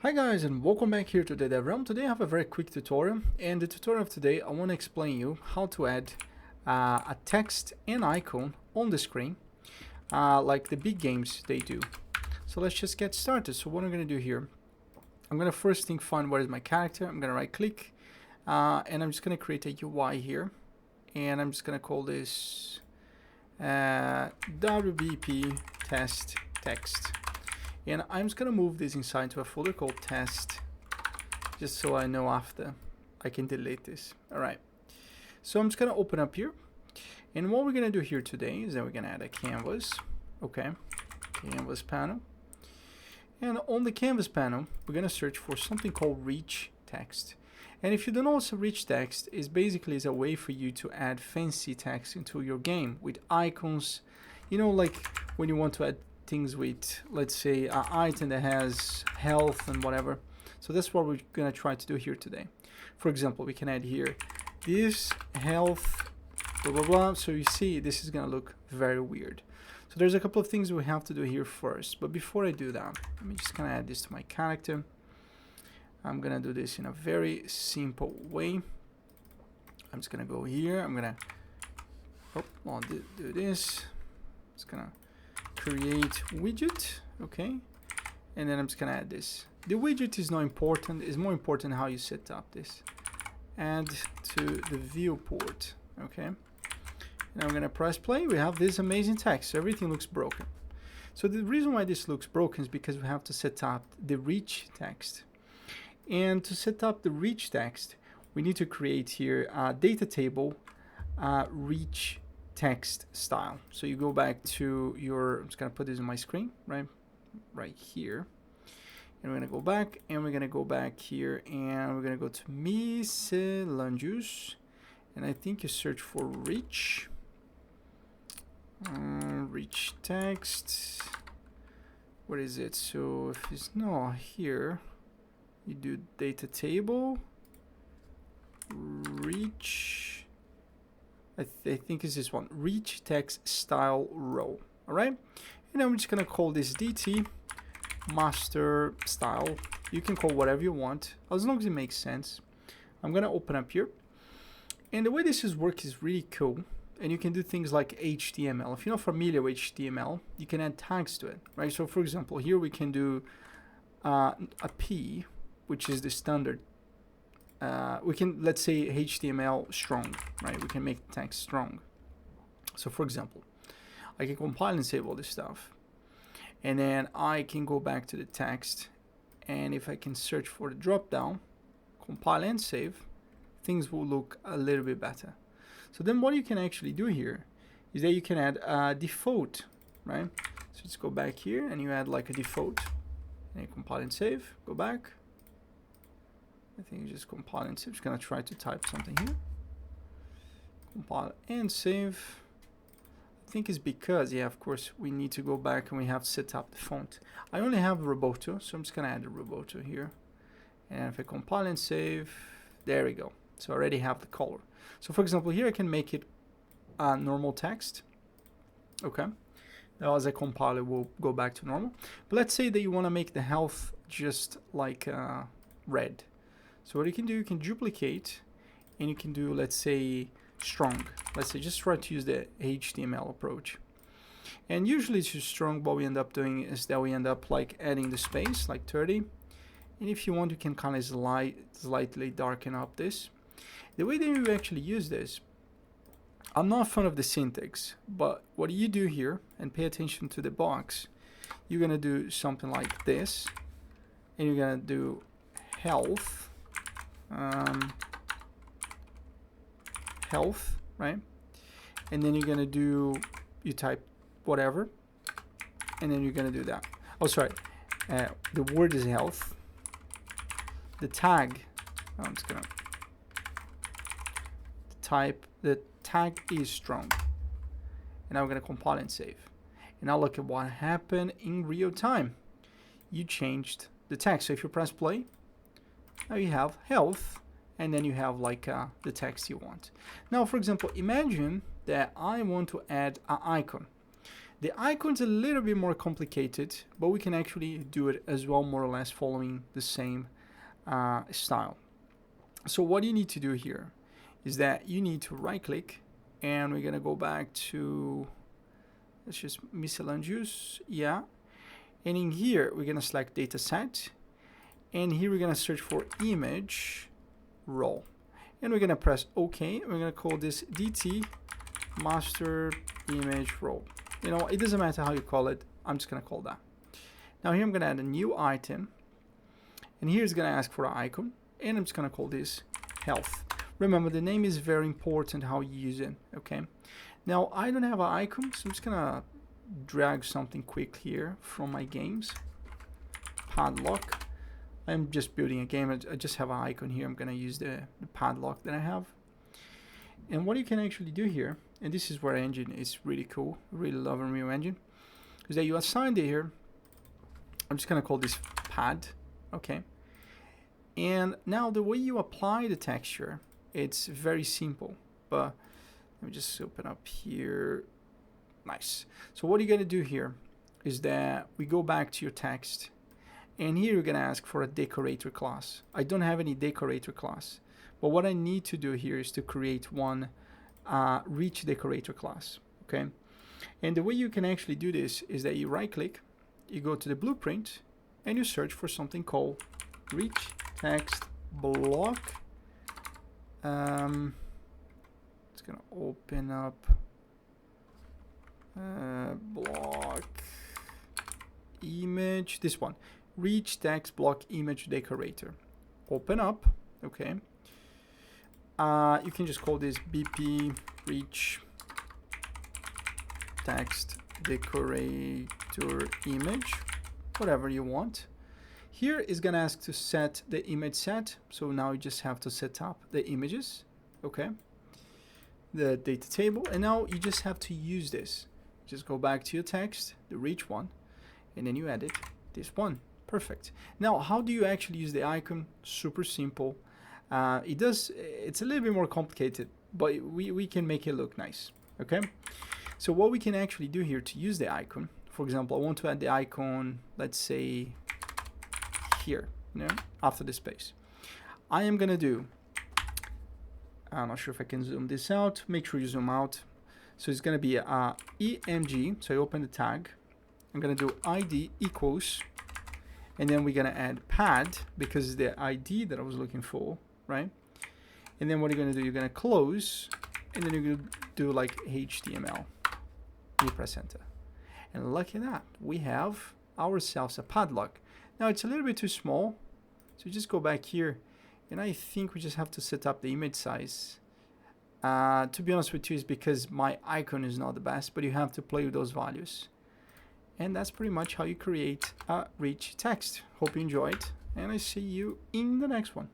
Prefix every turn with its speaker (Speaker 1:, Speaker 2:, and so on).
Speaker 1: Hi guys and welcome back here to the Dev Realm. Today I have a very quick tutorial, and the tutorial of today I want to explain you how to add a text and icon on the screen like the big games they do. So let's just get started. So what I'm going to do here, I'm going to first thing find where is my character. I'm going to right click and I'm just going to create a UI here, and I'm just going to call this WBP test text. And I'm just gonna move this inside to a folder called test, just so I know after I can delete this. Alright, so I'm just gonna open up here, and what we're gonna do here today is that we're gonna add a canvas. Okay, canvas panel, and on the canvas panel we're gonna search for something called rich text. And if you don't know what rich text is, basically is a way for you to add fancy text into your game with icons, you know, like when you want to add things with, let's say, an item that has health and whatever. So that's what we're gonna try to do here today. For example, we can add here this health blah blah blah. So you see this is gonna look very weird. So there's a couple of things we have to do here first, but before I do that, let me just kind of add this to my character. I'm gonna do this in a very simple way. I'm just gonna go here, I'm gonna do this. It's gonna create widget, okay, and then I'm just gonna add this. The widget is not important, it's more important how you set up this. Add to the viewport, okay, and I'm gonna press play. We have this amazing text, so everything looks broken. So the reason why this looks broken is because we have to set up the rich text, and to set up the rich text we need to create here a data table rich text style. So you go back to your, I'm just gonna put this on my screen right here, and we're gonna go back, and we're gonna go back here, and we're gonna go to miscellaneous, and I think you search for rich text. What is it? So if it's not here, you do data table rich, I think it's this one, rich text style row. All right, and I'm just gonna call this DT master style. You can call whatever you want as long as it makes sense. I'm gonna open up here, and the way this works is really cool, and you can do things like HTML. If you're not familiar with HTML, you can add tags to it, right? So for example, here we can do a P, which is the standard. We can, let's say, HTML strong, right? We can make the text strong. So for example, I can compile and save all this stuff, and then I can go back to the text, and if I can search for the drop down, compile and save, things will look a little bit better. So then what you can actually do here is that you can add a default, right? So let's go back here, and you add like a default, and you compile and save, go back. I think you just compile and save. I'm just gonna try to type something here. Compile and save. I think it's because, yeah, of course, we need to go back and we have set up the font. I only have Roboto, so I'm just gonna add the Roboto here. And if I compile and save, there we go. So I already have the color. So for example, here I can make it normal text. Okay. Now as I compile it, will go back to normal. But let's say that you want to make the health just like red. So what you can do, you can duplicate, and you can do, let's say, strong. Let's say just try to use the HTML approach. And usually it's just strong. What we end up doing is that we end up like adding the space, like 30. And if you want, you can kind of slightly darken up this. The way that you actually use this, I'm not a fan of the syntax, but what you do here, and pay attention to the box, you're gonna do something like this, and you're gonna do health. Health, right? And then you're gonna do, you type whatever, and then you're gonna do that. Oh, sorry, the word is health. The tag, I'm just gonna type, the tag is strong, and now we're gonna compile and save. And now look at what happened in real time. You changed the text. So if you press play, now you have health, and then you have like the text you want. Now, for example, imagine that I want to add an icon. The icon's a little bit more complicated, but we can actually do it as well, more or less following the same style. So what you need to do here is that you need to right click, and we're gonna go back to, let's just miscellaneous, yeah. And in here, we're gonna select data set, and here we're gonna search for image row. And we're gonna press OK. We're gonna call this DT master image row. You know, it doesn't matter how you call it. I'm just gonna call that. Now here I'm gonna add a new item, and here's gonna ask for an icon, and I'm just gonna call this health. Remember, the name is very important how you use it. Okay. Now I don't have an icon, so I'm just gonna drag something quick here from my games. Padlock. I'm just building a game. I just have an icon here. I'm gonna use the padlock that I have. And what you can actually do here, and this is where engine is really cool, really love Unreal Engine, is that you assign it here. I'm just gonna call this pad, okay. And now the way you apply the texture, it's very simple, but let me just open up here. Nice. So what you're gonna do here is that we go back to your text, and here you're gonna ask for a decorator class. I don't have any decorator class, but what I need to do here is to create one reach decorator class, okay? And the way you can actually do this is that you right click, you go to the blueprint, and you search for something called reach text block. It's gonna open up block image, this one, reach text block image decorator. Open up, okay. You can just call this BP reach text decorator image, whatever you want. Here is gonna ask to set the image set, so now you just have to set up the images, okay, the data table, and now you just have to use this. Just go back to your text, the reach one, and then you edit this one. Perfect. Now, how do you actually use the icon? Super simple. It's a little bit more complicated, but we can make it look nice, okay? So what we can actually do here to use the icon, for example, I want to add the icon, let's say here, you know, after the space. I am gonna do, I'm not sure if I can zoom this out, make sure you zoom out. So it's gonna be EMG, so I open the tag, I'm gonna do ID equals, and then we're gonna add pad, because it's the ID that I was looking for, right? And then what you're gonna do, you're gonna close, and then you're gonna do like HTML. You press enter. And look at that, we have ourselves a padlock. Now it's a little bit too small, so just go back here, and I think we just have to set up the image size. To be honest with you, it's because my icon is not the best, but you have to play with those values. And that's pretty much how you create a rich text. Hope you enjoyed, and I see you in the next one.